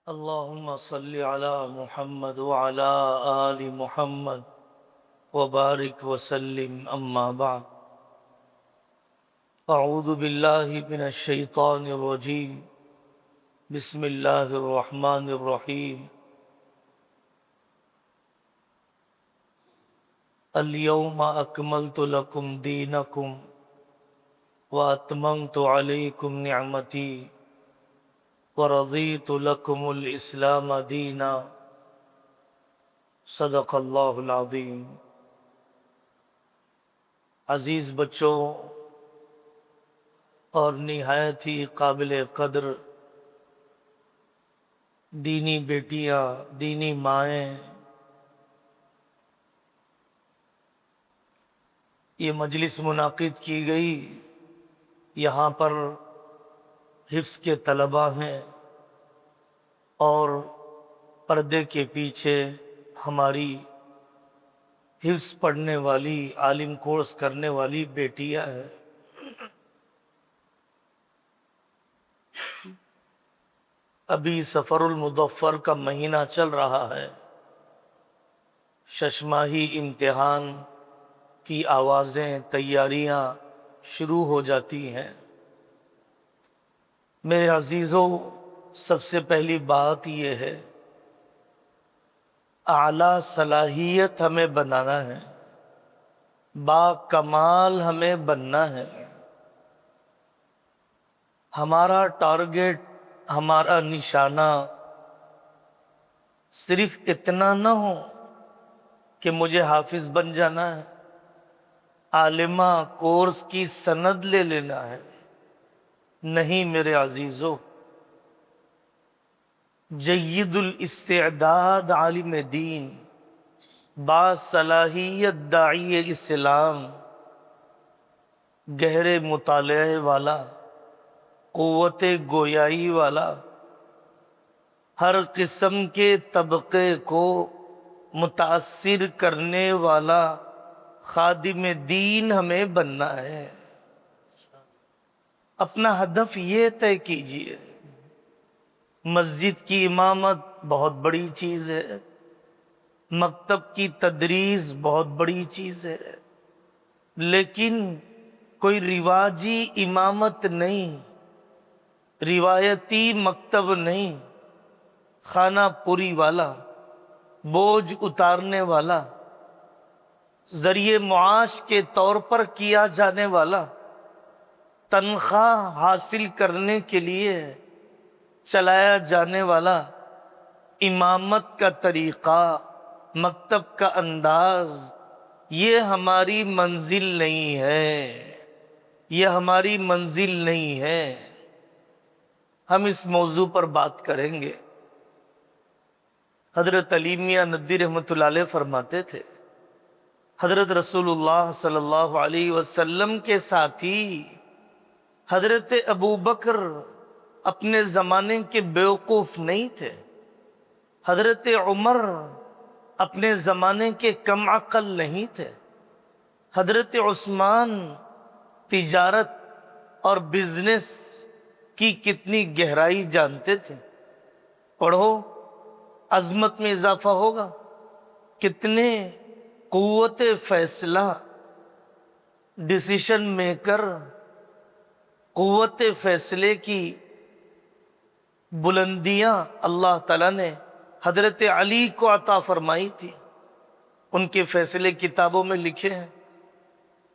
اللهم صل على محمد وعلى آل محمد وبارك وسلم أما بعد أعوذ بالله من الشيطان الرجيم بسم الله الرحمن الرحيم اليوم أكملت لكم دينكم وأتممت عليكم نعمتي ورضيت لكم الإسلام دينا صدق اللہ العظیم۔ عزیز بچوں اور نہایت ہی قابل قدر دینی بیٹیاں، دینی مائیں، یہ مجلس منعقد کی گئی، یہاں پر حفظ کے طلباء ہیں اور پردے کے پیچھے ہماری حفظ پڑھنے والی، عالم کورس کرنے والی بیٹیاں ہیں۔ ابھی سفر المظفر کا مہینہ چل رہا ہے، ششماہی امتحان کی آوازیں، تیاریاں شروع ہو جاتی ہیں۔ میرے عزیزوں، سب سے پہلی بات یہ ہے، اعلیٰ صلاحیت ہمیں بنانا ہے، با کمال ہمیں بننا ہے۔ ہمارا ٹارگٹ، ہمارا نشانہ صرف اتنا نہ ہو کہ مجھے حافظ بن جانا ہے، عالمہ کورس کی سند لے لینا ہے۔ نہیں میرے عزیزو، جید الاستعداد عالم دین، با صلاحیت داعی اسلام، گہرے مطالعے والا، قوت گویائی والا، ہر قسم کے طبقے کو متاثر کرنے والا خادم دین ہمیں بننا ہے۔ اپنا ہدف یہ طے کیجئے۔ مسجد کی امامت بہت بڑی چیز ہے، مکتب کی تدریس بہت بڑی چیز ہے، لیکن کوئی رواجی امامت نہیں، روایتی مکتب نہیں، خانہ پوری والا، بوجھ اتارنے والا، ذریعہ معاش کے طور پر کیا جانے والا، تنخواہ حاصل کرنے کے لیے چلایا جانے والا امامت کا طریقہ، مکتب کا انداز، یہ ہماری منزل نہیں ہے، یہ ہماری منزل نہیں ہے۔ ہم اس موضوع پر بات کریں گے۔ حضرت علی میاں ندوی رحمۃ اللہ علیہ فرماتے تھے، حضرت رسول اللہ صلی اللہ علیہ وسلم کے ساتھی حضرت ابو بکر اپنے زمانے کے بیوقوف نہیں تھے، حضرت عمر اپنے زمانے کے کم عقل نہیں تھے، حضرت عثمان تجارت اور بزنس کی کتنی گہرائی جانتے تھے۔ پڑھو، عظمت میں اضافہ ہوگا۔ کتنے قوت فیصلہ، ڈیسیشن میکر، قوت فیصلے کی بلندیاں اللہ تعالیٰ نے حضرت علی کو عطا فرمائی تھی، ان کے فیصلے کتابوں میں لکھے ہیں۔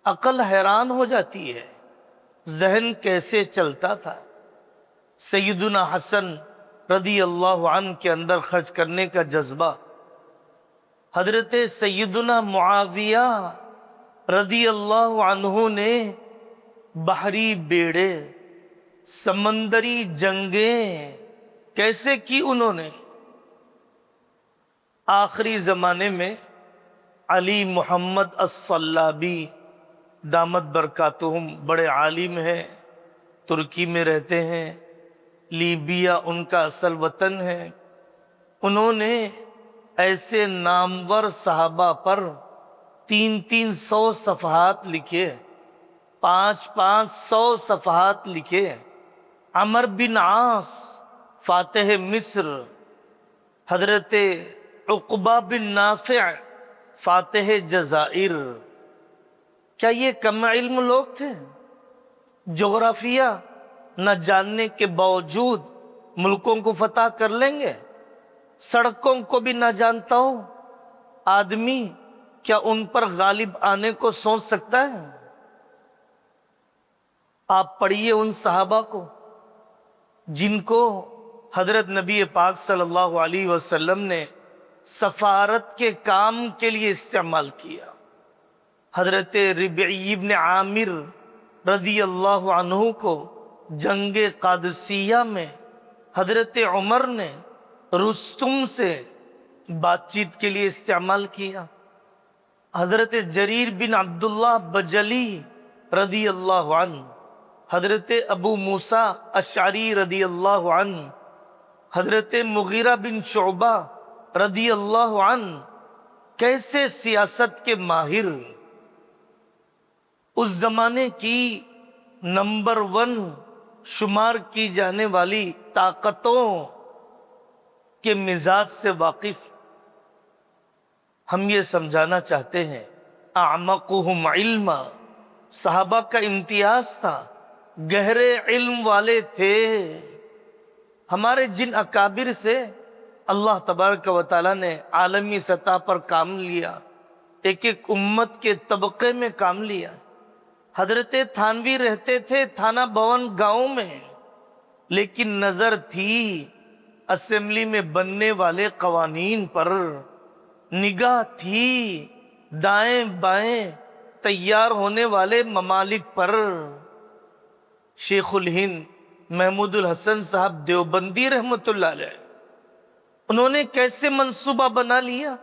عقل حیران ہو جاتی ہے، ذہن کیسے چلتا تھا۔ سیدنا حسن رضی اللہ عنہ کے اندر خرچ کرنے کا جذبہ، حضرت سیدنا معاویہ رضی اللہ عنہ نے بحری بیڑے، سمندری جنگیں کیسے کی انہوں نے۔ آخری زمانے میں علی محمد الصلابی دامت برکاتہم بڑے عالم ہیں، ترکی میں رہتے ہیں، لیبیا ان کا اصل وطن ہے۔ انہوں نے ایسے نامور صحابہ پر 300 صفحات لکھے، 500 صفحات لکھے۔ عمر بن عاص فاتح مصر حضرت عقبہ بن نافع فاتح جزائر، کیا یہ کم علم لوگ تھے؟ جغرافیہ نہ جاننے کے باوجود ملکوں کو فتح کر لیں گے؟ سڑکوں کو بھی نہ جانتا ہو آدمی کیا ان پر غالب آنے کو سوچ سکتا ہے؟ آپ پڑھیے ان صحابہ کو جن کو حضرت نبی پاک صلی اللہ علیہ وسلم نے سفارت کے کام کے لیے استعمال کیا۔ حضرت ربعی بن عامر رضی اللہ عنہ کو جنگ قادسیہ میں حضرت عمر نے رستم سے بات چیت کے لیے استعمال کیا۔ حضرت جریر بن عبداللہ بجلی رضی اللہ عنہ، حضرت ابو موسیٰ اشعری رضی اللہ عنہ، حضرت مغیرہ بن شعبہ رضی اللہ عنہ کیسے سیاست کے ماہر، اس زمانے کی نمبر 1 شمار کی جانے والی طاقتوں کے مزاج سے واقف۔ ہم یہ سمجھانا چاہتے ہیں اعمقہم علما، صحابہ کا امتیاز تھا، گہرے علم والے تھے۔ ہمارے جن اکابر سے اللہ تبارک و تعالیٰ نے عالمی سطح پر کام لیا، ایک ایک امت کے طبقے میں کام لیا۔ حضرت تھانوی رہتے تھے تھانہ بھون گاؤں میں، لیکن نظر تھی اسمبلی میں بننے والے قوانین پر، نگاہ تھی دائیں بائیں تیار ہونے والے ممالک پر۔ شیخ الہند محمود الحسن صاحب دیوبندی رحمت اللہ علیہ، انہوں نے کیسے منصوبہ بنا لیا؟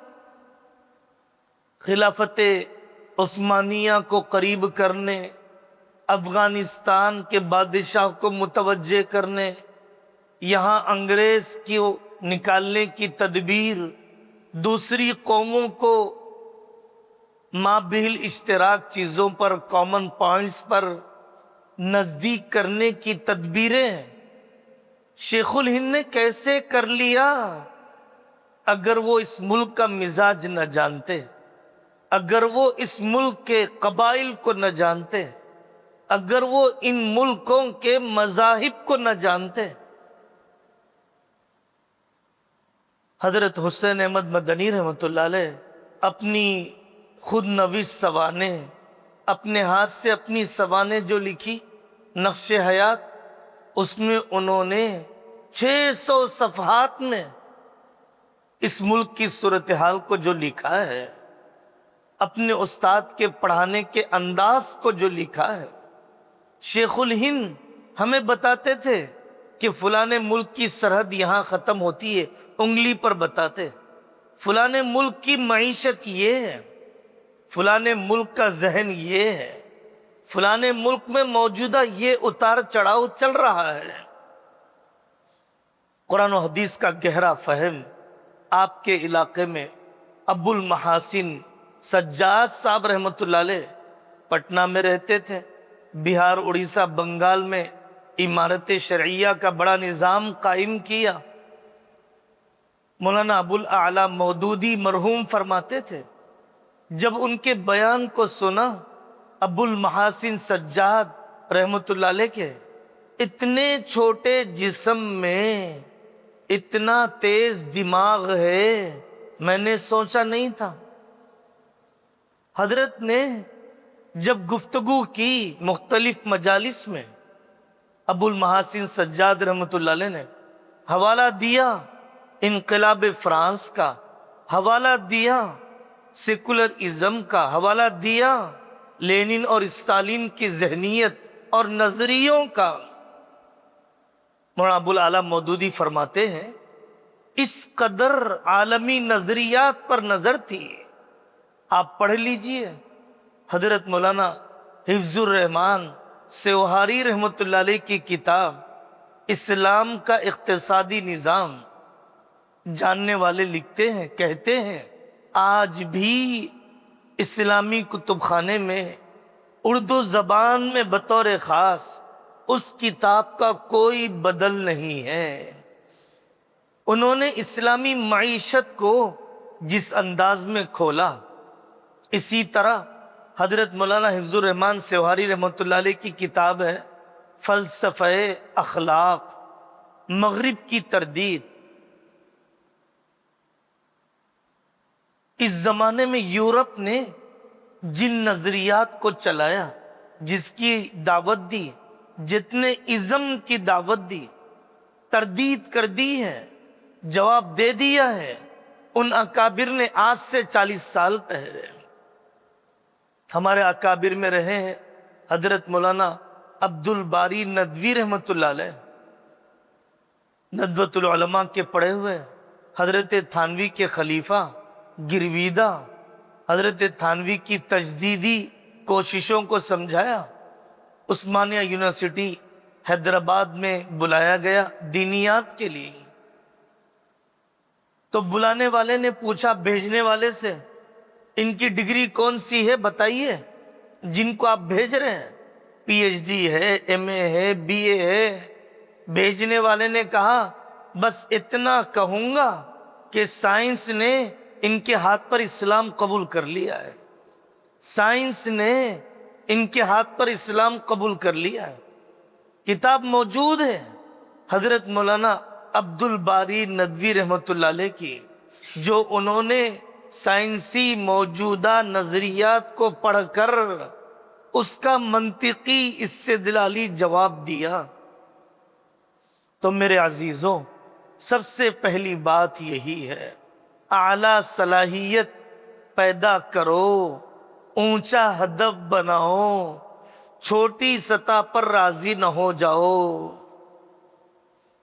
خلافت عثمانیہ کو قریب کرنے، افغانستان کے بادشاہ کو متوجہ کرنے، یہاں انگریز کو نکالنے کی تدبیر، دوسری قوموں کو مابہل اشتراک چیزوں پر، کامن پوائنٹس پر نزدیک کرنے کی تدبیریں شیخ الہند نے کیسے کر لیا؟ اگر وہ اس ملک کا مزاج نہ جانتے، اگر وہ اس ملک کے قبائل کو نہ جانتے، اگر وہ ان ملکوں کے مذاہب کو نہ جانتے۔ حضرت حسین احمد مدنی رحمۃ اللہ علیہ اپنی خود نویس سوانح، اپنے ہاتھ سے اپنی سوانح جو لکھی نقش حیات، اس میں انہوں نے 600 صفحات میں اس ملک کی صورتحال کو جو لکھا ہے، اپنے استاد کے پڑھانے کے انداز کو جو لکھا ہے۔ شیخ الہند ہمیں بتاتے تھے کہ فلاں ملک کی سرحد یہاں ختم ہوتی ہے، انگلی پر بتاتے، فلاں ملک کی معیشت یہ ہے، فلاں ملک کا ذہن یہ ہے، فلاں ملک میں موجودہ یہ اتار چڑھاؤ چل رہا ہے۔ قرآن و حدیث کا گہرا فہم آپ کے علاقے میں ابو المحاسن سجاد صاحب رحمۃ اللہ علیہ پٹنہ میں رہتے تھے، بہار، اڑیسہ، بنگال میں امارت شرعیہ کا بڑا نظام قائم کیا۔ مولانا ابو الاعلیٰ مودودی مرحوم فرماتے تھے، جب ان کے بیان کو سنا ابو المحاسن سجاد رحمۃ اللہ علیہ کے، اتنے چھوٹے جسم میں اتنا تیز دماغ ہے، میں نے سوچا نہیں تھا۔ حضرت نے جب گفتگو کی مختلف مجالس میں، ابو المحاسن سجاد رحمۃ اللہ علیہ نے حوالہ دیا انقلاب فرانس کا، حوالہ دیا سیکولرازم کا، حوالہ دیا لینن اور اسٹالین کی ذہنیت اور نظریوں کا۔ مولانا ابو الاعلیٰ مودودی فرماتے ہیں اس قدر عالمی نظریات پر نظر تھی۔ آپ پڑھ لیجئے حضرت مولانا حفظ الرحمان سیوہاری رحمۃ اللہ علیہ کی کتاب اسلام کا اقتصادی نظام، جاننے والے لکھتے ہیں، کہتے ہیں آج بھی اسلامی کتب خانے میں اردو زبان میں بطور خاص اس کتاب کا کوئی بدل نہیں ہے۔ انہوں نے اسلامی معیشت کو جس انداز میں کھولا، اسی طرح حضرت مولانا حفظ الرحمان سیواری رحمۃ اللہ علیہ کی کتاب ہے فلسفہ اخلاق، مغرب کی تردید۔ اس زمانے میں یورپ نے جن نظریات کو چلایا، جس کی دعوت دی، جتنے ازم کی دعوت دی، تردید کر دی ہے، جواب دے دیا ہے، ان اکابر نے آج سے 40 سال پہلے ہمارے اکابر میں رہے ہیں حضرت مولانا عبد الباری ندوی رحمۃ اللہ علیہ، ندوۃ العلماء کے پڑھے ہوئے، حضرت تھانوی کے خلیفہ گرویدہ، حضرت تھانوی کی تجدیدی کوششوں کو سمجھایا، عثمانیہ یونیورسٹی حیدرآباد میں بلایا گیا دینیات کے لیے۔ تو بلانے والے نے پوچھا بھیجنے والے سے، ان کی ڈگری کون سی ہے بتائیے جن کو آپ بھیج رہے ہیں، پی ایچ ڈی ہے، ایم اے ہے، بی اے ہے۔ بھیجنے والے نے کہا بس اتنا کہوں گا کہ سائنس نے ان کے ہاتھ پر اسلام قبول کر لیا ہے، سائنس نے ان کے ہاتھ پر اسلام قبول کر لیا ہے۔ کتاب موجود ہے حضرت مولانا عبد الباری ندوی رحمۃ اللہ علیہ کی، جو انہوں نے سائنسی موجودہ نظریات کو پڑھ کر اس کا منطقی استدلالی جواب دیا۔ تو میرے عزیزوں، سب سے پہلی بات یہی ہے، اعلیٰ صلاحیت پیدا کرو، اونچا ہدف بناؤ، چھوٹی سطح پر راضی نہ ہو جاؤ۔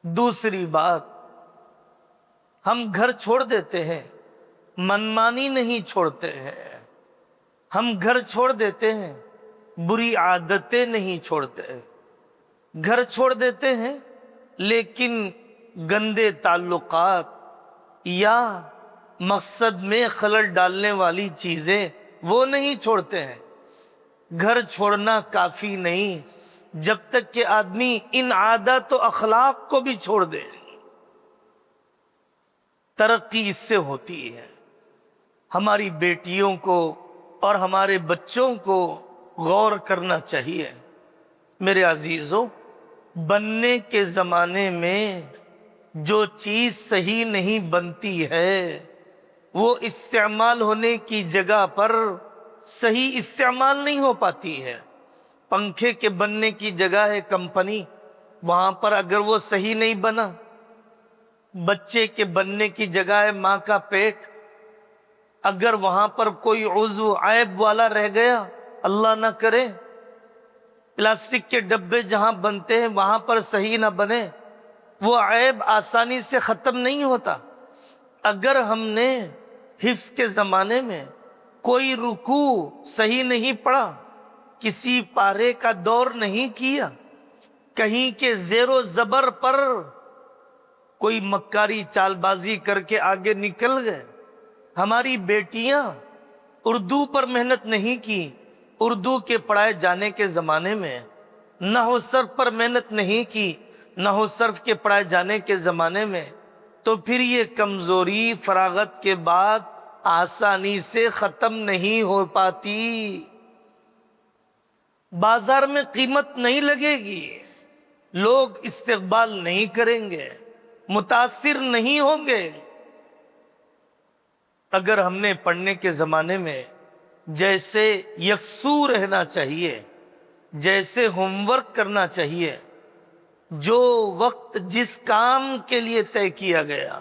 دوسری بات، ہم گھر چھوڑ دیتے ہیں، منمانی نہیں چھوڑتے ہیں۔ ہم گھر چھوڑ دیتے ہیں، بری عادتیں نہیں چھوڑتے۔ گھر چھوڑ دیتے ہیں لیکن گندے تعلقات یا مقصد میں خلل ڈالنے والی چیزیں وہ نہیں چھوڑتے ہیں۔ گھر چھوڑنا کافی نہیں جب تک کہ آدمی ان عادات و اخلاق کو بھی چھوڑ دے۔ ترقی اس سے ہوتی ہے۔ ہماری بیٹیوں کو اور ہمارے بچوں کو غور کرنا چاہیے۔ میرے عزیزوں، بننے کے زمانے میں جو چیز صحیح نہیں بنتی ہے وہ استعمال ہونے کی جگہ پر صحیح استعمال نہیں ہو پاتی ہے۔ پنکھے کے بننے کی جگہ ہے کمپنی، وہاں پر اگر وہ صحیح نہیں بنا، بچے کے بننے کی جگہ ہے ماں کا پیٹ، اگر وہاں پر کوئی عضو عیب والا رہ گیا، اللہ نہ کرے، پلاسٹک کے ڈبے جہاں بنتے ہیں وہاں پر صحیح نہ بنے، وہ عیب آسانی سے ختم نہیں ہوتا۔ اگر ہم نے حفظ کے زمانے میں کوئی رکوع صحیح نہیں پڑھا، کسی پارے کا دور نہیں کیا، کہیں کے زیر و زبر پر کوئی مکاری چال بازی کر کے آگے نکل گئے، ہماری بیٹیاں اردو پر محنت نہیں کی، اردو کے پڑھائے جانے کے زمانے میں نحو صرف پر محنت نہیں کی، نحو صرف کے پڑھائے جانے کے زمانے میں، تو پھر یہ کمزوری فراغت کے بعد آسانی سے ختم نہیں ہو پاتی۔ بازار میں قیمت نہیں لگے گی، لوگ استقبال نہیں کریں گے، متاثر نہیں ہوں گے۔ اگر ہم نے پڑھنے کے زمانے میں جیسے یکسو رہنا چاہیے، جیسے ہوم ورک کرنا چاہیے، جو وقت جس کام کے لیے طے کیا گیا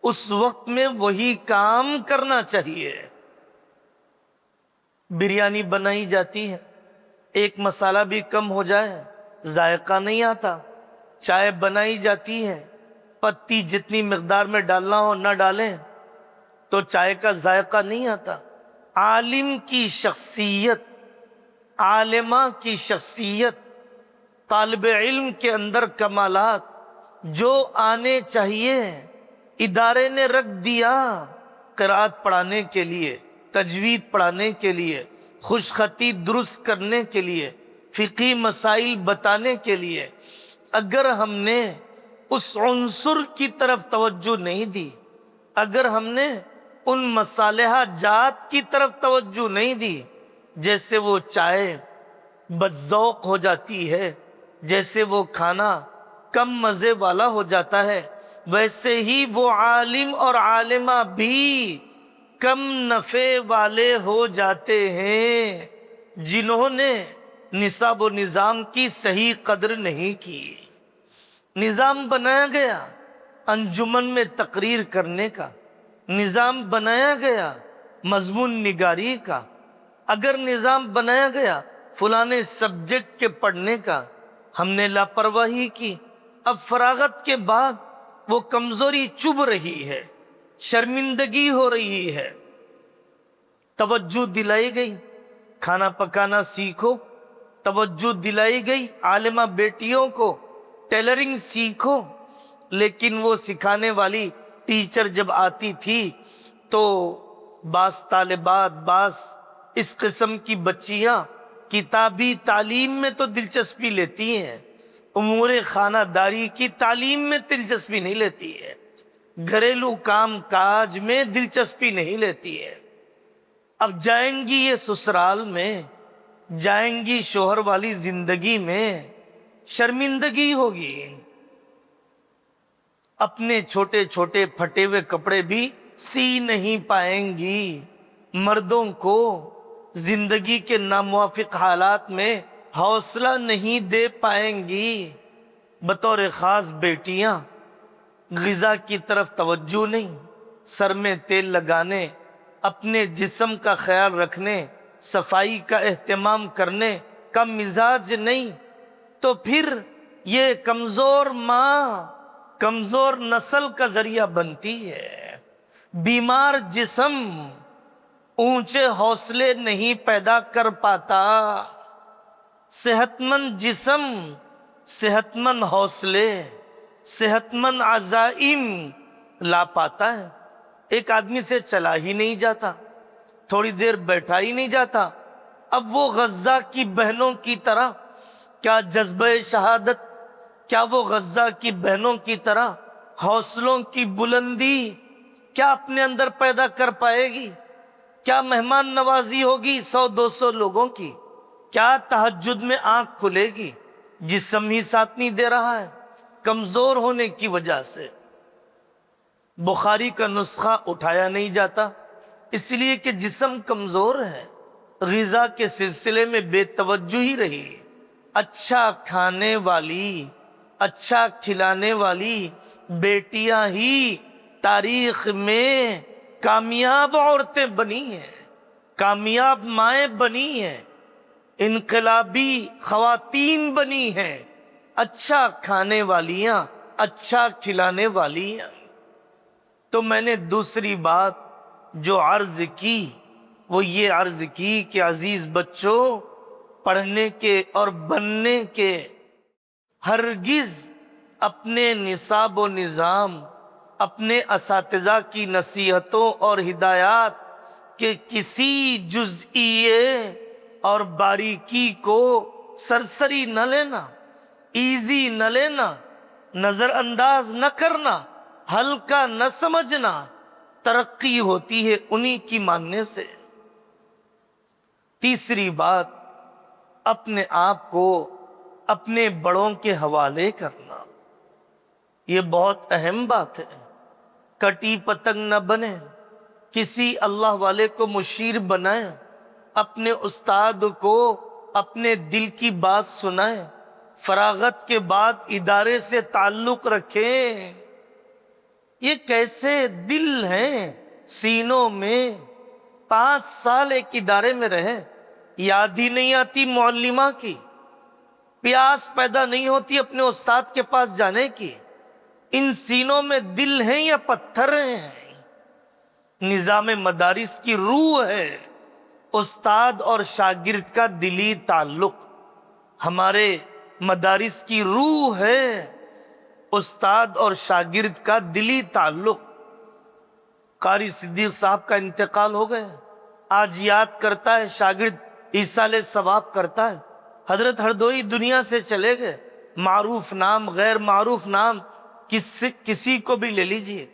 اس وقت میں وہی کام کرنا چاہیے۔ بریانی بنائی جاتی ہے، ایک مسالہ بھی کم ہو جائے ذائقہ نہیں آتا۔ چائے بنائی جاتی ہے، پتی جتنی مقدار میں ڈالنا ہو نہ ڈالیں تو چائے کا ذائقہ نہیں آتا۔ عالم کی شخصیت، عالمہ کی شخصیت، طالب علم کے اندر کمالات جو آنے چاہیے، ادارے نے رکھ دیا قرآت پڑھانے کے لیے، تجوید پڑھانے کے لیے، خوش خطی درست کرنے کے لیے، فقہی مسائل بتانے کے لیے۔ اگر ہم نے اس عنصر کی طرف توجہ نہیں دی، اگر ہم نے ان مصالحہ جات کی طرف توجہ نہیں دی، جیسے وہ چائے بدذوق ہو جاتی ہے، جیسے وہ کھانا کم مزے والا ہو جاتا ہے، ویسے ہی وہ عالم اور عالمہ بھی کم نفع والے ہو جاتے ہیں جنہوں نے نصاب و نظام کی صحیح قدر نہیں کی۔ نظام بنایا گیا انجمن میں تقریر کرنے کا، نظام بنایا گیا مضمون نگاری کا، اگر نظام بنایا گیا فلانے سبجیکٹ کے پڑھنے کا، ہم نے لاپرواہی کی، اب فراغت کے بعد وہ کمزوری چبھ رہی ہے، شرمندگی ہو رہی ہے، توجہ دلائی گئی کھانا پکانا سیکھو، توجہ دلائی گئی عالمہ بیٹیوں کو ٹیلرنگ سیکھو، لیکن وہ سکھانے والی ٹیچر جب آتی تھی تو بعض طالبات، بعض اس قسم کی بچیاں کتابی تعلیم میں تو دلچسپی لیتی ہیں، امور خانہ داری کی تعلیم میں دلچسپی نہیں لیتی ہے، گھریلو کام کاج میں دلچسپی نہیں لیتی ہے۔ اب جائیں گی یہ سسرال میں، جائیں گی شوہر والی زندگی میں، شرمندگی ہوگی، اپنے چھوٹے چھوٹے پھٹے ہوئے کپڑے بھی سی نہیں پائیں گی، مردوں کو زندگی کے ناموافق حالات میں حوصلہ نہیں دے پائیں گی، بطور خاص بیٹیاں غذا کی طرف توجہ نہیں، سر میں تیل لگانے، اپنے جسم کا خیال رکھنے، صفائی کا اہتمام کرنے کا مزاج نہیں، تو پھر یہ کمزور ماں کمزور نسل کا ذریعہ بنتی ہے، بیمار جسم اونچے حوصلے نہیں پیدا کر پاتا، صحت مند جسم صحت مند حوصلے، صحت مند عزائم لا پاتا ہے۔ ایک آدمی سے چلا ہی نہیں جاتا، تھوڑی دیر بیٹھا ہی نہیں جاتا، اب وہ غزہ کی بہنوں کی طرح کیا جذبہ شہادت، کیا وہ غزہ کی بہنوں کی طرح حوصلوں کی بلندی کیا اپنے اندر پیدا کر پائے گی؟ کیا مہمان نوازی ہوگی 100-200 لوگوں کی؟ کیا تہجد میں آنکھ کھلے گی؟ جسم ہی ساتھ نہیں دے رہا ہے، کمزور ہونے کی وجہ سے بخاری کا نسخہ اٹھایا نہیں جاتا، اس لیے کہ جسم کمزور ہے، غذا کے سلسلے میں بے توجہی رہی۔ اچھا کھانے والی، اچھا کھلانے والی بیٹیاں ہی تاریخ میں کامیاب عورتیں بنی ہیں، کامیاب مائیں بنی ہیں، انقلابی خواتین بنی ہیں، اچھا کھانے والیاں، اچھا کھلانے والیاں۔ تو میں نے دوسری بات جو عرض کی وہ یہ عرض کی کہ عزیز بچوں، پڑھنے کے اور بننے کے ہرگز اپنے نصاب و نظام، اپنے اساتذہ کی نصیحتوں اور ہدایات کے کسی جزئیے اور باریکی کو سرسری نہ لینا، ایزی نہ لینا، نظر انداز نہ کرنا، ہلکا نہ سمجھنا۔ ترقی ہوتی ہے انہی کی ماننے سے۔ تیسری بات، اپنے آپ کو اپنے بڑوں کے حوالے کرنا، یہ بہت اہم بات ہے۔ کٹی پتنگ نہ بنے، کسی اللہ والے کو مشیر بنائیں، اپنے استاد کو اپنے دل کی بات سنائیں، فراغت کے بعد ادارے سے تعلق رکھیں۔ یہ کیسے دل ہیں سینوں میں، 5 سال ایک ادارے میں رہے، یاد ہی نہیں آتی معلمہ کی، پیاس پیدا نہیں ہوتی اپنے استاد کے پاس جانے کی۔ ان سینوں میں دل ہیں یا پتھر ہیں؟ نظام مدارس کی روح ہے استاد اور شاگرد کا دلی تعلق، ہمارے مدارس کی روح ہے استاد اور شاگرد کا دلی تعلق۔ قاری صدیق صاحب کا انتقال ہو گیا، آج یاد کرتا ہے شاگرد، ایصال ثواب کرتا ہے۔ حضرت ہردوئی دنیا سے چلے گئے، معروف نام غیر معروف نام کسی کو بھی لے لیجئے،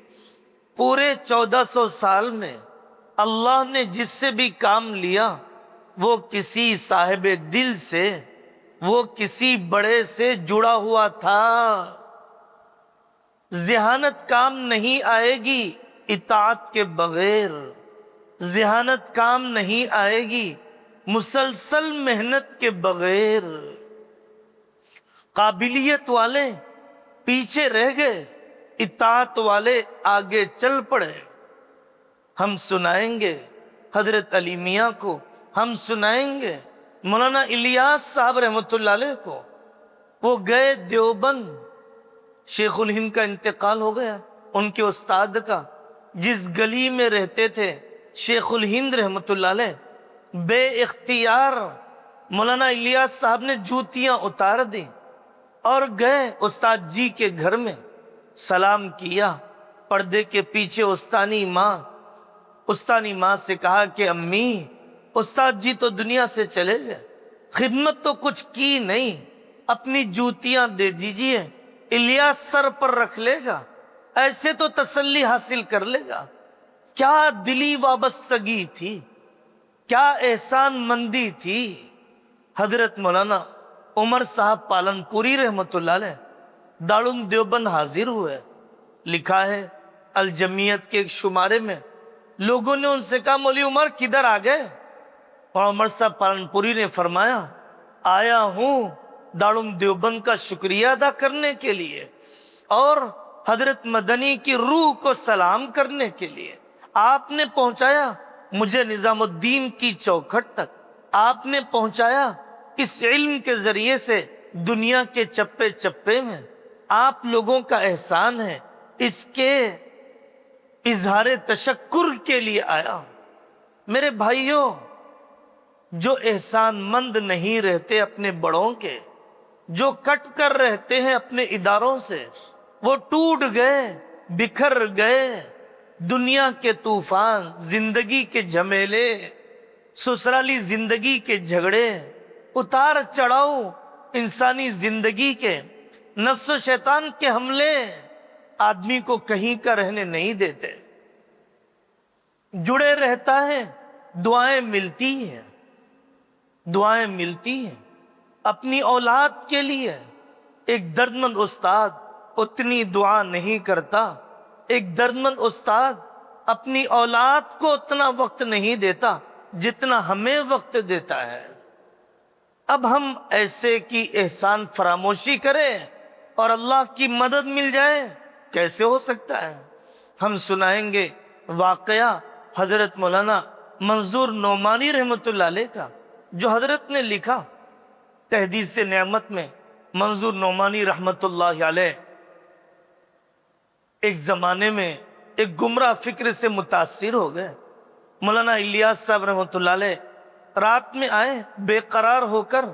پورے 1400 سال میں اللہ نے جس سے بھی کام لیا وہ کسی صاحب دل سے، وہ کسی بڑے سے جڑا ہوا تھا۔ ذہانت کام نہیں آئے گی اطاعت کے بغیر، ذہانت کام نہیں آئے گی مسلسل محنت کے بغیر۔ قابلیت والے پیچھے رہ گئے، اطاعت والے آگے چل پڑے۔ ہم سنائیں گے حضرت علی میاں کو، ہم سنائیں گے مولانا الیاس صاحب رحمۃ اللہ علیہ کو۔ وہ گئے دیوبند، شیخ الہند کا انتقال ہو گیا، ان کے استاد کا۔ جس گلی میں رہتے تھے شیخ الہند رحمۃ اللہ علیہ، بے اختیار مولانا الیاس صاحب نے جوتیاں اتار دیں اور گئے استاد جی کے گھر میں، سلام کیا۔ پردے کے پیچھے استانی ماں سے کہا کہ امی، استاد جی تو دنیا سے چلے گئے، خدمت تو کچھ کی نہیں، اپنی جوتیاں دے دیجئے، الیاس سر پر رکھ لے گا، ایسے تو تسلی حاصل کر لے گا۔ کیا دلی وابستگی تھی، کیا احسان مندی تھی۔ حضرت مولانا عمر صاحب پالن پوری رحمۃ اللہ علیہ دارالعلوم دیوبند حاضر ہوئے۔ لکھا ہے الجمیت کے ایک شمارے میں، لوگوں نے ان سے کہا مولوی عمر کدھر آ گئے؟ اور عمر صاحب پالن پوری نے فرمایا آیا ہوں دارالعلوم دیوبند کا شکریہ ادا کرنے کے لیے اور حضرت مدنی کی روح کو سلام کرنے کے لیے۔ آپ نے پہنچایا مجھے نظام الدین کی چوکھٹ تک، آپ نے پہنچایا اس علم کے ذریعے سے دنیا کے چپے چپے میں، آپ لوگوں کا احسان ہے، اس کے اظہار تشکر کے لیے آیا ہوں۔ میرے بھائیوں، جو احسان مند نہیں رہتے اپنے بڑوں کے، جو کٹ کر رہتے ہیں اپنے اداروں سے، وہ ٹوٹ گئے، بکھر گئے۔ دنیا کے طوفان، زندگی کے جھمیلے، سسرالی زندگی کے جھگڑے، اتار چڑھاؤ انسانی زندگی کے، نفس و شیطان کے حملے آدمی کو کہیں کا رہنے نہیں دیتے۔ جڑے رہتا ہے، دعائیں ملتی ہیں، دعائیں ملتی ہیں اپنی اولاد کے لیے۔ ایک درد مند استاد اتنی دعا نہیں کرتا، ایک درد مند استاد اپنی اولاد کو اتنا وقت نہیں دیتا جتنا ہمیں وقت دیتا ہے۔ اب ہم ایسے کی احسان فراموشی کریں اور اللہ کی مدد مل جائے، کیسے ہو سکتا ہے؟ ہم سنائیں گے واقعہ حضرت مولانا منظور نعمانی رحمۃ اللہ علیہ کا، جو حضرت نے لکھا تحدیث نعمت میں۔ منظور نعمانی رحمۃ اللہ علیہ ایک زمانے میں ایک گمراہ فکر سے متاثر ہو گئے۔ مولانا الیاس صاحب رحمۃ اللہ علیہ رات میں آئے بے قرار ہو کر۔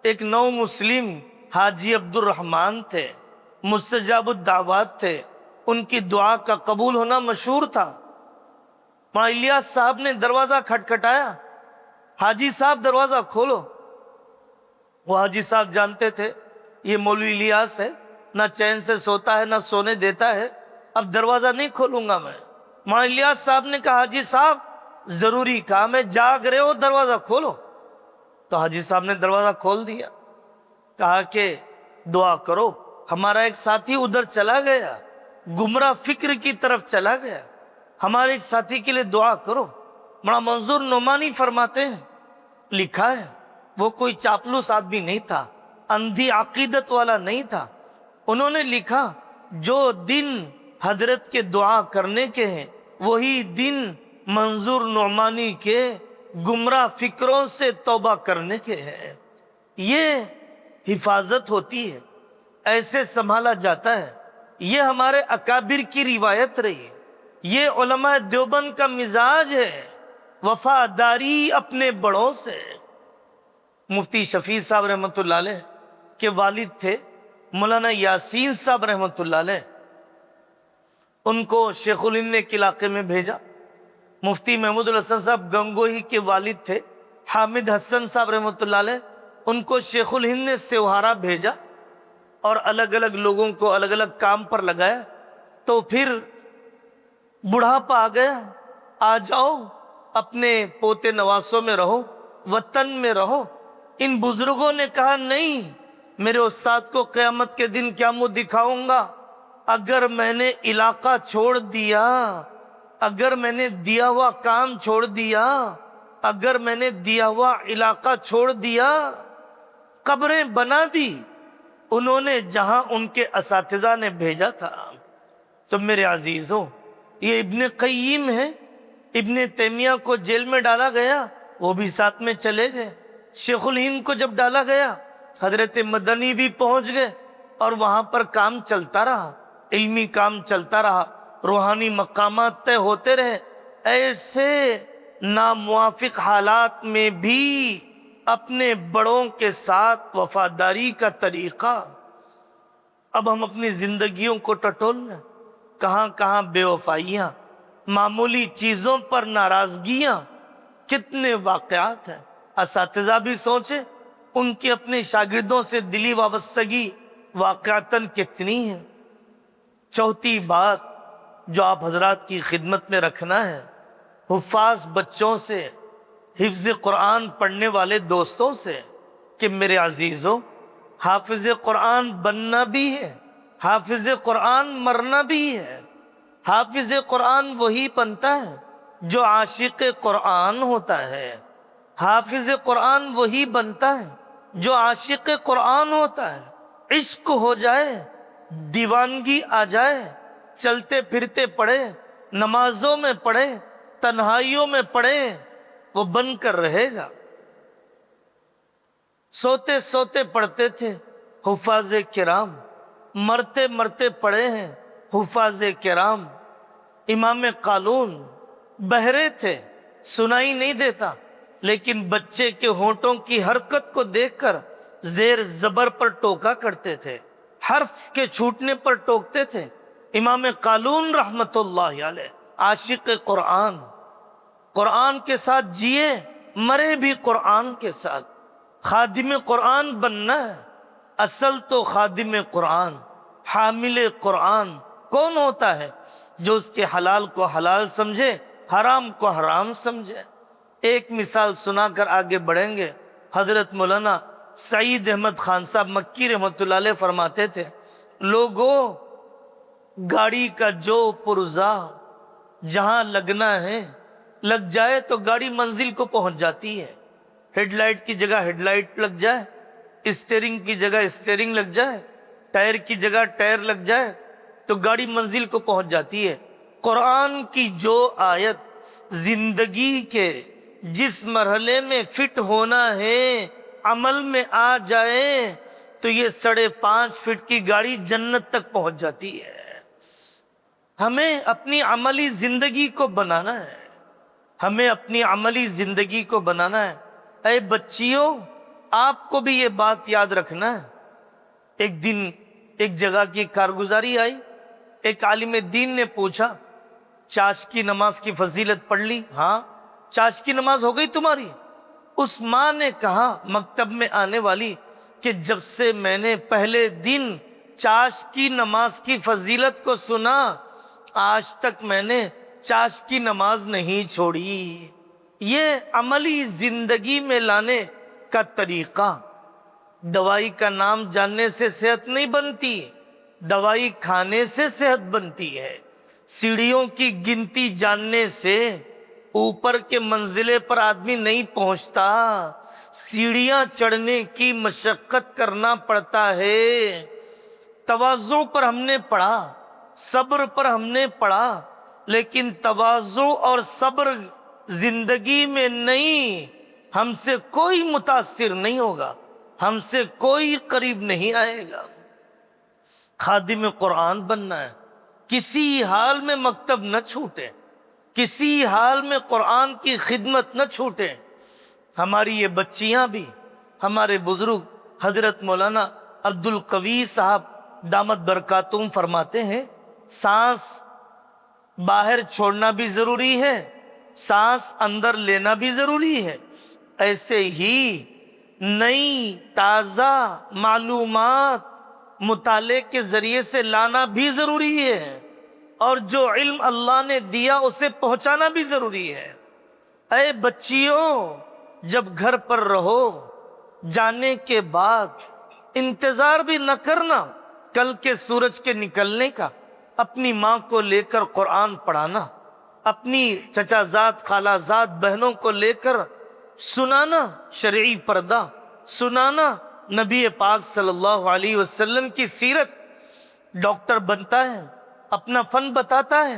ایک نو مسلم حاجی عبد الرحمن تھے، مستجاب الدعوات تھے، ان کی دعا کا قبول ہونا مشہور تھا۔ مولانا الیاس صاحب نے دروازہ کھٹکھٹایا، حاجی صاحب دروازہ کھولو۔ وہ حاجی صاحب جانتے تھے یہ مولوی الیاس ہے، نہ چین سے سوتا ہے نہ سونے دیتا ہے، اب دروازہ نہیں کھولوں گا میں۔ مولانا الیاس صاحب نے کہا حاجی صاحب ضروری کام ہے، جاگ رہے ہو، دروازہ کھولو۔ تو حاجی صاحب نے دروازہ کھول دیا، کہا کہ دعا کرو۔ ہمارا ایک ساتھی ادھر چلا گیا، گمراہ فکر کی طرف چلا گیا، ہمارے ایک ساتھی کے لیے دعا کرو۔ مولانا منظور نعمانی فرماتے ہیں، لکھا ہے وہ کوئی چاپلوس آدمی نہیں تھا، اندھی عقیدت والا نہیں تھا۔ انہوں نے لکھا جو دن حضرت کے دعا کرنے کے ہیں وہی دن منظور نعمانی کے گمراہ فکروں سے توبہ کرنے کے ہیں۔ یہ حفاظت ہوتی ہے، ایسے سنبھالا جاتا ہے۔ یہ ہمارے اکابر کی روایت رہی ہے، یہ علماء دیوبند کا مزاج ہے، وفاداری اپنے بڑوں سے۔ مفتی شفیع صاحب رحمۃ اللہ علیہ کے والد تھے مولانا یاسین صاحب رحمۃ اللہ علیہ، ان کو شیخ الہند نے ایک علاقے میں بھیجا۔ مفتی محمود الحسن صاحب گنگوہی کے والد تھے حامد حسن صاحب رحمۃ اللہ علیہ، ان کو شیخ الہند نے سیوہارا بھیجا۔ اور الگ الگ لوگوں کو الگ الگ کام پر لگایا، تو پھر بڑھاپا آ گیا، آ جاؤ اپنے پوتے نواسوں میں رہو، وطن میں رہو۔ ان بزرگوں نے کہا نہیں، میرے استاد کو قیامت کے دن کیا منہ دکھاؤں گا؟ اگر میں نے علاقہ چھوڑ دیا، اگر میں نے دیا ہوا کام چھوڑ دیا، اگر میں نے دیا ہوا علاقہ چھوڑ دیا، قبریں بنا دی انہوں نے جہاں ان کے اساتذہ نے بھیجا تھا۔ تو میرے عزیزوں، یہ ابن قیم ہے، ابن تیمیہ کو جیل میں ڈالا گیا، وہ بھی ساتھ میں چلے گئے۔ شیخ الہند کو جب ڈالا گیا، حضرت مدنی بھی پہنچ گئے، اور وہاں پر کام چلتا رہا، علمی کام چلتا رہا، روحانی مقامات طے ہوتے رہے۔ ایسے ناموافق حالات میں بھی اپنے بڑوں کے ساتھ وفاداری کا طریقہ۔ اب ہم اپنی زندگیوں کو ٹٹول لیں، کہاں کہاں بے وفائیاں، معمولی چیزوں پر ناراضگیاں، کتنے واقعات ہیں۔ اساتذہ بھی سوچیں، ان کی اپنے شاگردوں سے دلی وابستگی واقعتاً کتنی ہے۔ چوتھی بات جو آپ حضرات کی خدمت میں رکھنا ہے، حفاظ بچوں سے، حفظ قرآن پڑھنے والے دوستوں سے، کہ میرے عزیزوں، حافظ قرآن بننا بھی ہے، حافظ قرآن مرنا بھی ہے۔ حافظ قرآن وہی بنتا ہے جو عاشق قرآن ہوتا ہے، حافظ قرآن وہی بنتا ہے جو عاشق قرآن ہوتا ہے۔ عشق ہو جائے، دیوانگی آ جائے، چلتے پھرتے پڑھے، نمازوں میں پڑھے، تنہائیوں میں پڑھے، وہ بن کر رہے گا۔ سوتے سوتے پڑھتے تھے حفاظ کرام، مرتے مرتے پڑھے ہیں حفاظ کرام۔ امام قالون بہرے تھے، سنائی نہیں دیتا، لیکن بچے کے ہونٹوں کی حرکت کو دیکھ کر زیر زبر پر ٹوکا کرتے تھے، حرف کے چھوٹنے پر ٹوکتے تھے۔ امام قالون رحمت اللہ علیہ عاشق قرآن، قرآن کے ساتھ جیے، مرے بھی قرآن کے ساتھ۔ خادم قرآن بننا ہے، اصل تو خادم قرآن، حامل قرآن کون ہوتا ہے؟ جو اس کے حلال کو حلال سمجھے، حرام کو حرام سمجھے۔ ایک مثال سنا کر آگے بڑھیں گے۔ حضرت مولانا سعید احمد خان صاحب مکی رحمۃ اللہ علیہ فرماتے تھے، لوگوں، گاڑی کا جو پرزا جہاں لگنا ہے لگ جائے تو گاڑی منزل کو پہنچ جاتی ہے۔ ہیڈ لائٹ کی جگہ ہیڈ لائٹ لگ جائے، اسٹیئرنگ کی جگہ اسٹیئرنگ لگ جائے، ٹائر کی جگہ ٹائر لگ جائے تو گاڑی منزل کو پہنچ جاتی ہے۔ قرآن کی جو آیت زندگی کے جس مرحلے میں فٹ ہونا ہے عمل میں آ جائے تو یہ 5.5 فٹ کی گاڑی جنت تک پہنچ جاتی ہے۔ ہمیں اپنی عملی زندگی کو بنانا ہے، ہمیں اپنی عملی زندگی کو بنانا ہے۔ اے بچیوں، آپ کو بھی یہ بات یاد رکھنا ہے۔ ایک دن ایک جگہ کی کارگزاری آئی، ایک عالم دین نے پوچھا، چاش کی نماز کی فضیلت پڑھ لی؟ ہاں۔ چاش کی نماز ہو گئی تمہاری؟ اس ماں نے کہا مکتب میں آنے والی کہ جب سے میں نے پہلے دن چاش کی نماز کی فضیلت کو سنا، آج تک میں نے چاش کی نماز نہیں چھوڑی۔ یہ عملی زندگی میں لانے کا طریقہ۔ دوائی کا نام جاننے سے صحت نہیں بنتی، دوائی کھانے سے صحت بنتی ہے۔ سیڑھیوں کی گنتی جاننے سے اوپر کے منزلے پر آدمی نہیں پہنچتا، سیڑھیاں چڑھنے کی مشقت کرنا پڑتا ہے۔ تواضع پر ہم نے پڑھا، صبر پر ہم نے پڑھا، لیکن تواضع اور صبر زندگی میں نہیں، ہم سے کوئی متاثر نہیں ہوگا، ہم سے کوئی قریب نہیں آئے گا۔ خادم قرآن بننا ہے، کسی حال میں مکتب نہ چھوٹے، کسی حال میں قرآن کی خدمت نہ چھوٹے۔ ہماری یہ بچیاں بھی، ہمارے بزرگ حضرت مولانا عبد القوی صاحب دامت برکاتہم فرماتے ہیں، سانس باہر چھوڑنا بھی ضروری ہے، سانس اندر لینا بھی ضروری ہے۔ ایسے ہی نئی تازہ معلومات مطالعے کے ذریعے سے لانا بھی ضروری ہے، اور جو علم اللہ نے دیا اسے پہنچانا بھی ضروری ہے۔ اے بچیوں، جب گھر پر رہو جانے کے بعد انتظار بھی نہ کرنا کل کے سورج کے نکلنے کا، اپنی ماں کو لے کر قرآن پڑھانا، اپنی چچا زاد خالہ زاد بہنوں کو لے کر سنانا شرعی پردہ، سنانا نبی پاک صلی اللہ علیہ وسلم کی سیرت۔ ڈاکٹر بنتا ہے اپنا فن بتاتا ہے،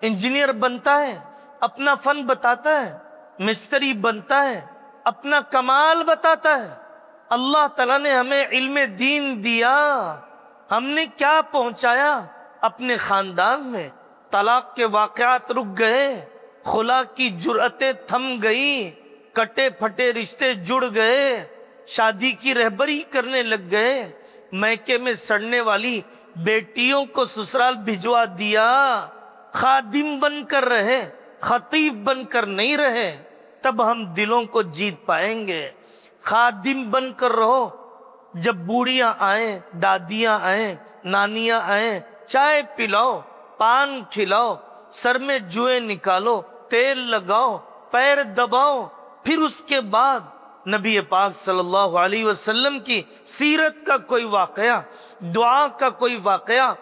انجینئر بنتا ہے اپنا فن بتاتا ہے، مستری بنتا ہے اپنا کمال بتاتا ہے۔ اللہ تعالیٰ نے ہمیں علم دین دیا، ہم نے کیا پہنچایا؟ اپنے خاندان میں طلاق کے واقعات رک گئے، خلا کی جرأتیں تھم گئی، کٹے پھٹے رشتے جڑ گئے، شادی کی رہبری کرنے لگ گئے، میکے میں سڑنے والی بیٹیوں کو سسرال بھجوا دیا۔ خادم بن کر رہے، خطیب بن کر نہیں رہے، تب ہم دلوں کو جیت پائیں گے۔ خادم بن کر رہو، جب بوڑھیاں آئیں، دادیاں آئیں، نانیاں آئیں، چائے پلاؤ، پان کھلاؤ، سر میں جوئیں نکالو، تیل لگاؤ، پیر دباؤ، پھر اس کے بعد نبی پاک صلی اللہ علیہ وسلم کی سیرت کا کوئی واقعہ، دعا کا کوئی واقعہ،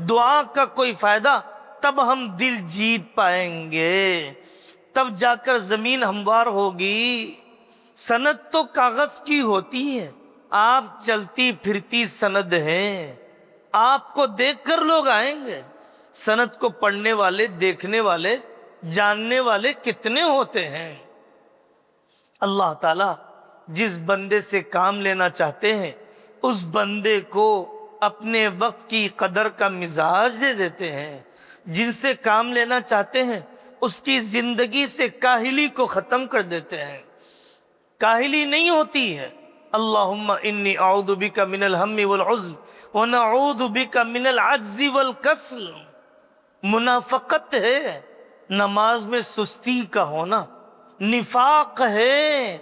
دعا کا کوئی فائدہ، تب ہم دل جیت پائیں گے، تب جا کر زمین ہموار ہوگی۔ سند تو کاغذ کی ہوتی ہے، آپ چلتی پھرتی سند ہیں، آپ کو دیکھ کر لوگ آئیں گے۔ سند کو پڑھنے والے، دیکھنے والے، جاننے والے کتنے ہوتے ہیں؟ اللہ تعالیٰ جس بندے سے کام لینا چاہتے ہیں اس بندے کو اپنے وقت کی قدر کا مزاج دے دیتے ہیں، جن سے کام لینا چاہتے ہیں اس کی زندگی سے کاہلی کو ختم کر دیتے ہیں، کاہلی نہیں ہوتی ہے۔ اللہم انی اعوذ بک من الہم والحزن ونعوذ بک من العجز والکسل۔ منافقت ہے نماز میں سستی کا ہونا، نفاق ہے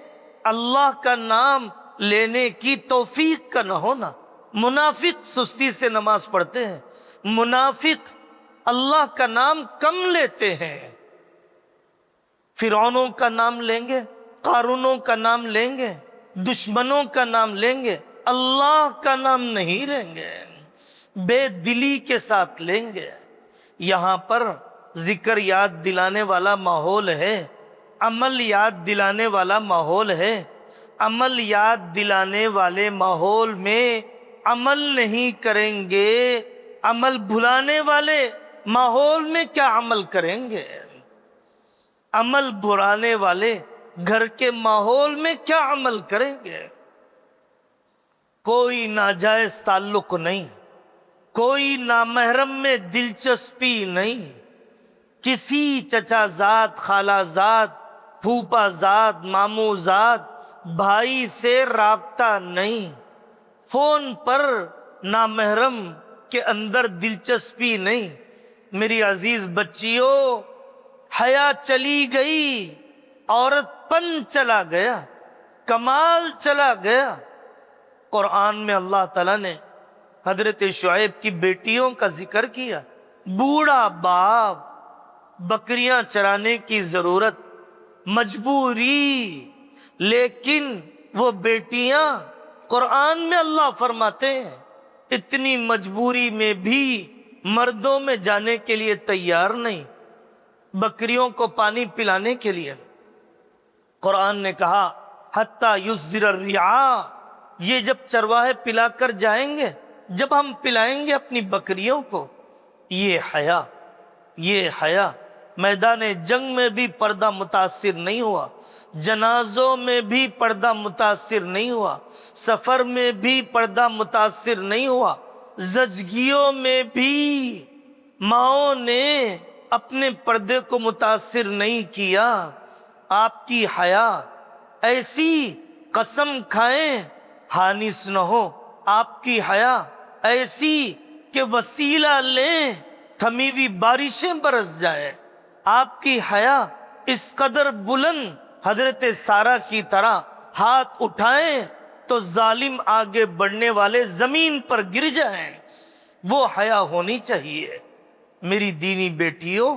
اللہ کا نام لینے کی توفیق کا نہ ہونا۔ منافق سستی سے نماز پڑھتے ہیں، منافق اللہ کا نام کم لیتے ہیں، فرعونوں کا نام لیں گے، قارونوں کا نام لیں گے، دشمنوں کا نام لیں گے، اللہ کا نام نہیں لیں گے، بے دلی کے ساتھ لیں گے۔ یہاں پر ذکر یاد دلانے والا ماحول ہے، عمل یاد دلانے والا ماحول ہے۔ عمل یاد دلانے والے ماحول میں عمل نہیں کریں گے، عمل بھلانے والے ماحول میں کیا عمل کریں گے؟ عمل بھلانے والے گھر کے ماحول میں کیا عمل کریں گے؟ کوئی ناجائز تعلق نہیں، کوئی نامحرم میں دلچسپی نہیں، کسی چچا زاد، خالہ زاد، پھوپھا زاد، ماموں زاد، بھائی سے رابطہ نہیں، فون پر نامحرم کے اندر دلچسپی نہیں۔ میری عزیز بچیوں، حیا چلی گئی، عورت پن چلا گیا، کمال چلا گیا۔ قرآن میں اللہ تعالیٰ نے حضرت شعیب کی بیٹیوں کا ذکر کیا، بوڑھا باپ، بکریاں چرانے کی ضرورت، مجبوری، لیکن وہ بیٹیاں قرآن میں اللہ فرماتے ہیں اتنی مجبوری میں بھی مردوں میں جانے کے لیے تیار نہیں۔ بکریوں کو پانی پلانے کے لیے قرآن نے کہا حتیٰ یصدر الرعاء، یہ جب چرواہے پلا کر جائیں گے، جب ہم پلائیں گے اپنی بکریوں کو۔ یہ حیا میدان جنگ میں بھی پردہ متاثر نہیں ہوا، جنازوں میں بھی پردہ متاثر نہیں ہوا، سفر میں بھی پردہ متاثر نہیں ہوا، زچگیوں میں بھی ماؤں نے اپنے پردے کو متاثر نہیں کیا۔ آپ کی حیا ایسی قسم کھائیں حانس نہ ہو، آپ کی حیا ایسی کہ وسیلہ لیں تھمی ہوئی بارشیں برس جائیں، آپ کی حیا اس قدر بلند حضرت سارہ کی طرح ہاتھ اٹھائیں تو ظالم آگے بڑھنے والے زمین پر گر جائیں۔ وہ حیا ہونی چاہیے۔ میری دینی بیٹیوں،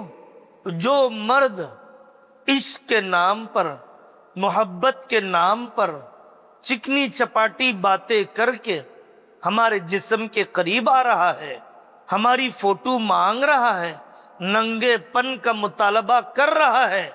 جو مرد عشق کے نام پر، محبت کے نام پر چکنی چپاٹی باتیں کر کے ہمارے جسم کے قریب آ رہا ہے، ہماری فوٹو مانگ رہا ہے، ننگے پن کا مطالبہ کر رہا ہے،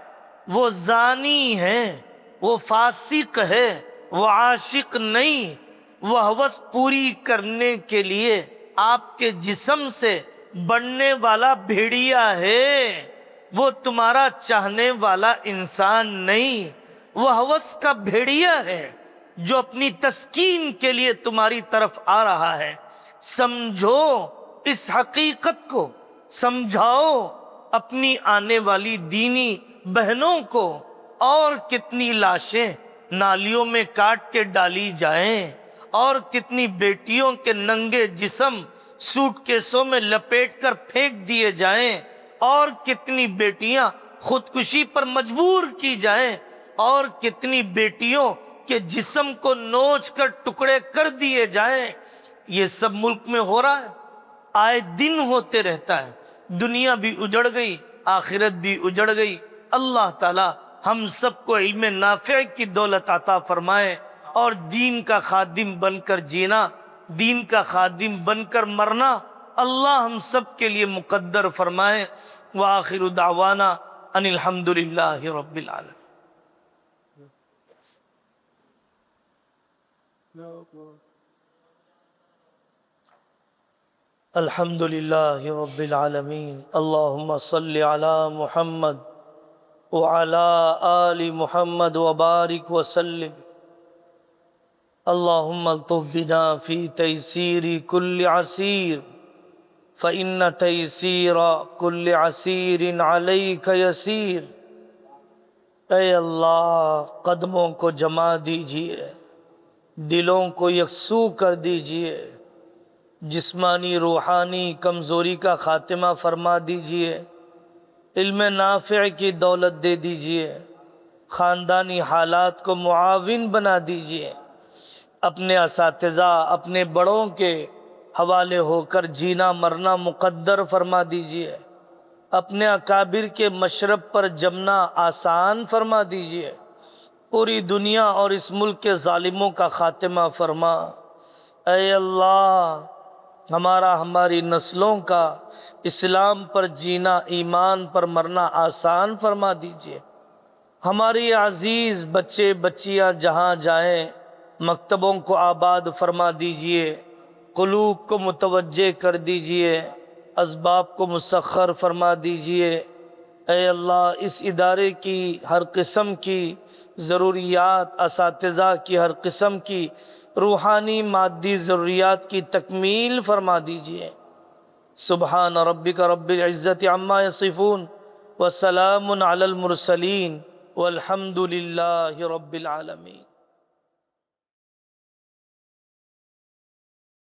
وہ زانی ہے، وہ فاسق ہے، وہ عاشق نہیں، وہ ہوس پوری کرنے کے لیے آپ کے جسم سے بڑھنے والا بھیڑیا ہے، وہ تمہارا چاہنے والا انسان نہیں، وہ ہوس کا بھیڑیا ہے جو اپنی تسکین کے لیے تمہاری طرف آ رہا ہے۔ سمجھو اس حقیقت کو، سمجھاؤ اپنی آنے والی دینی بہنوں کو۔ اور کتنی لاشیں نالیوں میں کاٹ کے ڈالی جائیں، اور کتنی بیٹیوں کے ننگے جسم سوٹ کیسوں میں لپیٹ کر پھینک دیے جائیں، اور کتنی بیٹیاں خودکشی پر مجبور کی جائیں، اور کتنی بیٹیوں کے جسم کو نوچ کر ٹکڑے کر دیے جائیں۔ یہ سب ملک میں ہو رہا ہے، آئے دن ہوتے رہتا ہے۔ دنیا بھی اجڑ گئی، آخرت بھی اجڑ گئی۔ اللہ تعالی ہم سب کو علم نافع کی دولت عطا فرمائے، اور دین کا خادم بن کر جینا، دین کا خادم بن کر مرنا اللہ ہم سب کے لیے مقدر فرمائے۔ وآخر دعوانا ان الحمد للہ رب العالمین۔ الحمد للہ رب العالمین۔ اللہم صل علی محمد وعلی آل محمد وبارک وسلم۔ اللہم الطف بنا فی تیسیر کل عسیر، فإن تیسیر کل عسیر علیک یسیر۔ اے اللہ، قدموں کو جما دیجئے، دلوں کو یکسو کر دیجئے، جسمانی روحانی کمزوری کا خاتمہ فرما دیجئے، علم نافع کی دولت دے دیجئے، خاندانی حالات کو معاون بنا دیجئے، اپنے اساتذہ، اپنے بڑوں کے حوالے ہو کر جینا مرنا مقدر فرما دیجئے، اپنے اکابر کے مشرب پر جمنا آسان فرما دیجئے، پوری دنیا اور اس ملک کے ظالموں کا خاتمہ فرما۔ اے اللہ، ہماری نسلوں کا اسلام پر جینا، ایمان پر مرنا آسان فرما دیجئے۔ ہماری عزیز بچے بچیاں جہاں جائیں مکتبوں کو آباد فرما دیجئے، قلوب کو متوجہ کر دیجئے، اسباب کو مسخر فرما دیجئے۔ اے اللہ، اس ادارے کی ہر قسم کی ضروریات، اساتذہ کی ہر قسم کی روحانی مادی ضروریات کی تکمیل فرما دیجئے۔ سبحان ربک رب العزت عما یصفون وسلام علی المرسلین والحمد للہ رب العالمین۔